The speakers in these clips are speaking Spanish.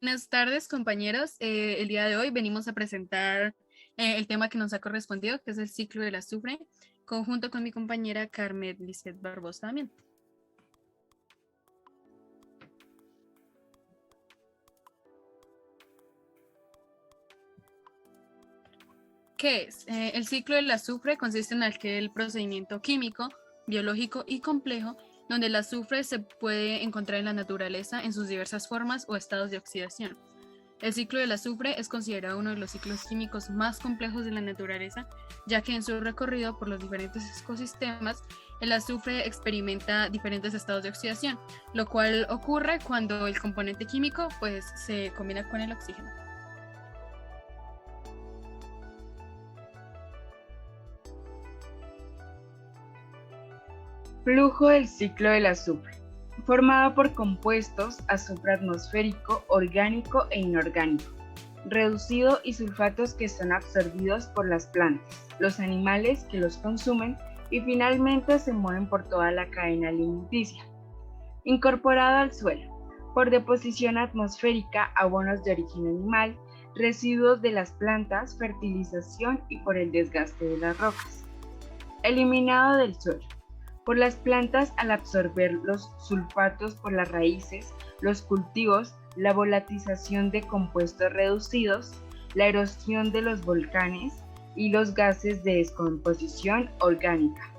Buenas tardes, compañeros. El día de hoy venimos a presentar el tema que nos ha correspondido, que es el ciclo del azufre, conjunto con mi compañera Carmen Lisset Barbosa también. ¿Qué es? El ciclo del azufre consiste en aquel procedimiento químico, biológico y complejo donde el azufre se puede encontrar en la naturaleza en sus diversas formas o estados de oxidación. El ciclo del azufre es considerado uno de los ciclos químicos más complejos de la naturaleza, ya que en su recorrido por los diferentes ecosistemas, el azufre experimenta diferentes estados de oxidación, lo cual ocurre cuando el componente químico se combina con el oxígeno. Flujo del ciclo del azufre, formado por compuestos azufre atmosférico, orgánico e inorgánico, reducido y sulfatos que son absorbidos por las plantas, los animales que los consumen y finalmente se mueven por toda la cadena alimenticia. Incorporado al suelo, por deposición atmosférica, abonos de origen animal, residuos de las plantas, fertilización y por el desgaste de las rocas. Eliminado del suelo por las plantas al absorber los sulfatos por las raíces, los cultivos, la volatización de compuestos reducidos, la erosión de los volcanes y los gases de descomposición orgánica.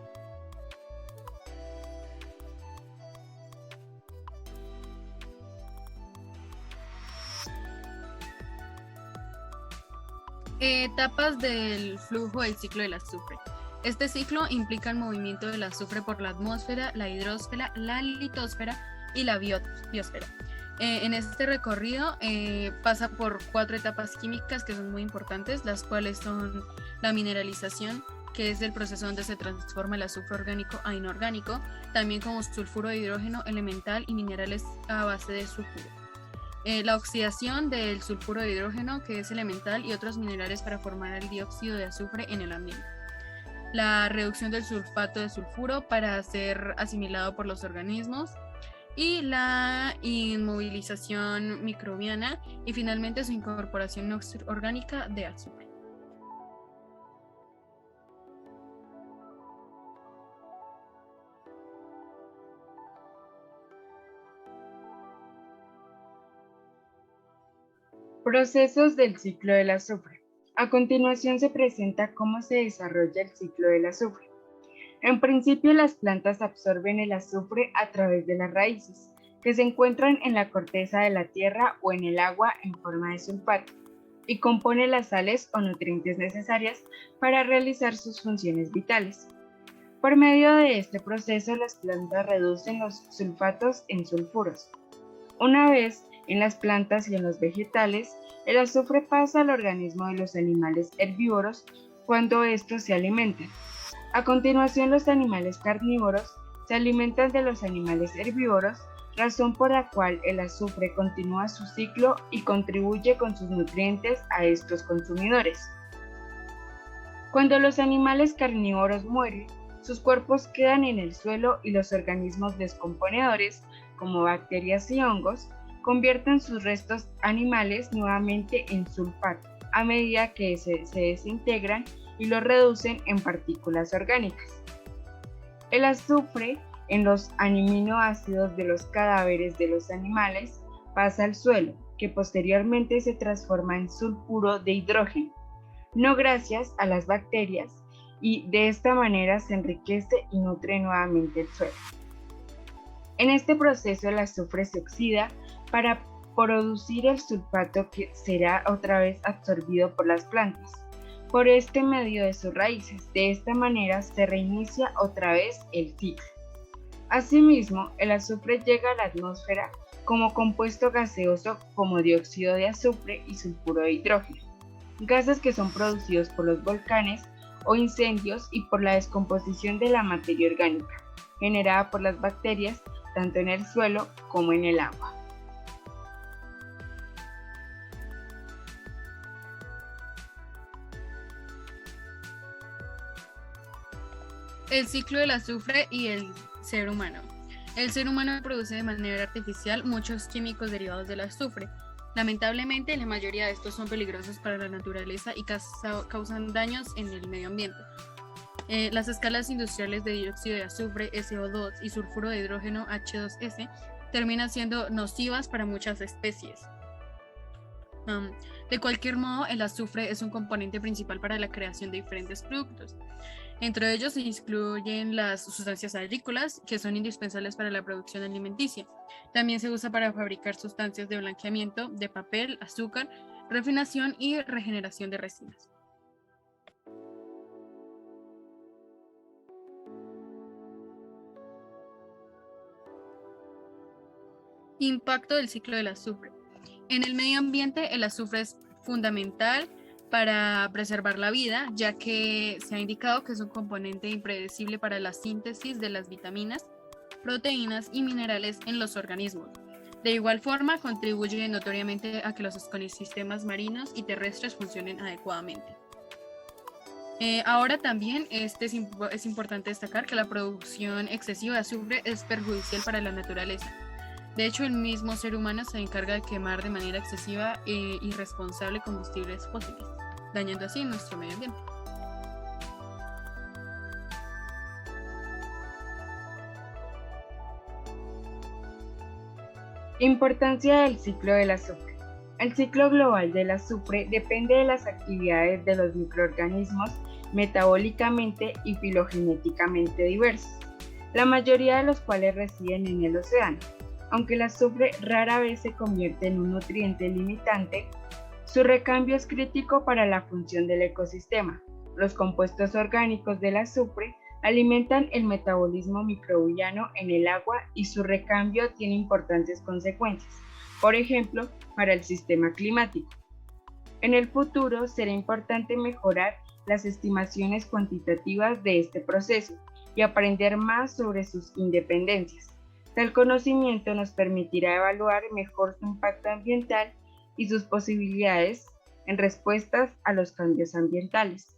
Etapas del flujo del ciclo del azufre. Este ciclo implica el movimiento del azufre por la atmósfera, la hidrosfera, la litosfera y la biosfera. En este recorrido pasa por 4 etapas químicas que son muy importantes, las cuales son la mineralización, que es el proceso donde se transforma el azufre orgánico a inorgánico, también como sulfuro de hidrógeno elemental y minerales a base de sulfuro. La oxidación del sulfuro de hidrógeno, que es elemental, y otros minerales para formar el dióxido de azufre en el ambiente. La reducción del sulfato de sulfuro para ser asimilado por los organismos y la inmovilización microbiana y finalmente su incorporación orgánica de azufre. Procesos del ciclo del azufre. A continuación se presenta cómo se desarrolla el ciclo del azufre. En principio, las plantas absorben el azufre a través de las raíces, que se encuentran en la corteza de la tierra o en el agua en forma de sulfato, y compone las sales o nutrientes necesarias para realizar sus funciones vitales. Por medio de este proceso, las plantas reducen los sulfatos en sulfuros. Una vez en las plantas y en los vegetales, el azufre pasa al organismo de los animales herbívoros cuando estos se alimentan. A continuación, los animales carnívoros se alimentan de los animales herbívoros, razón por la cual el azufre continúa su ciclo y contribuye con sus nutrientes a estos consumidores. Cuando los animales carnívoros mueren, sus cuerpos quedan en el suelo y los organismos descomponedores, como bacterias y hongos, convierten sus restos animales nuevamente en sulfato a medida que se desintegran y lo reducen en partículas orgánicas. El azufre en los aminoácidos de los cadáveres de los animales pasa al suelo, que posteriormente se transforma en sulfuro de hidrógeno, no gracias a las bacterias, y de esta manera se enriquece y nutre nuevamente el suelo. En este proceso el azufre se oxida para producir el sulfato que será otra vez absorbido por las plantas, por este medio de sus raíces. De esta manera se reinicia otra vez el ciclo. Asimismo, el azufre llega a la atmósfera como compuesto gaseoso como dióxido de azufre y sulfuro de hidrógeno, gases que son producidos por los volcanes o incendios y por la descomposición de la materia orgánica, generada por las bacterias tanto en el suelo como en el agua. El ciclo del azufre y el ser humano. El ser humano produce de manera artificial muchos químicos derivados del azufre, Lamentablemente, la mayoría de estos son peligrosos para la naturaleza y causan daños en el medio ambiente. Las escalas industriales de dióxido de azufre, SO2, y sulfuro de hidrógeno, H2S, terminan siendo nocivas para muchas especies. De cualquier modo, el azufre es un componente principal para la creación de diferentes productos. Entre ellos se incluyen las sustancias agrícolas, que son indispensables para la producción alimenticia. También se usa para fabricar sustancias de blanqueamiento, de papel, azúcar, refinación y regeneración de resinas. Impacto del ciclo del azufre. En el medio ambiente, el azufre es fundamental para preservar la vida, ya que se ha indicado que es un componente impredecible para la síntesis de las vitaminas, proteínas y minerales en los organismos. De igual forma, contribuye notoriamente a que los ecosistemas marinos y terrestres funcionen adecuadamente. Ahora también es importante destacar que la producción excesiva de azufre es perjudicial para la naturaleza. De hecho, el mismo ser humano se encarga de quemar de manera excesiva e irresponsable combustibles fósiles, dañando así nuestro medio ambiente. Importancia del ciclo del azufre. El ciclo global del azufre depende de las actividades de los microorganismos metabólicamente y filogenéticamente diversos, la mayoría de los cuales residen en el océano. Aunque el azufre rara vez se convierte en un nutriente limitante, su recambio es crítico para la función del ecosistema. Los compuestos orgánicos del azufre alimentan el metabolismo microbiano en el agua y su recambio tiene importantes consecuencias, por ejemplo, para el sistema climático. En el futuro será importante mejorar las estimaciones cuantitativas de este proceso y aprender más sobre sus independencias. Tal conocimiento nos permitirá evaluar mejor su impacto ambiental y sus posibilidades en respuestas a los cambios ambientales.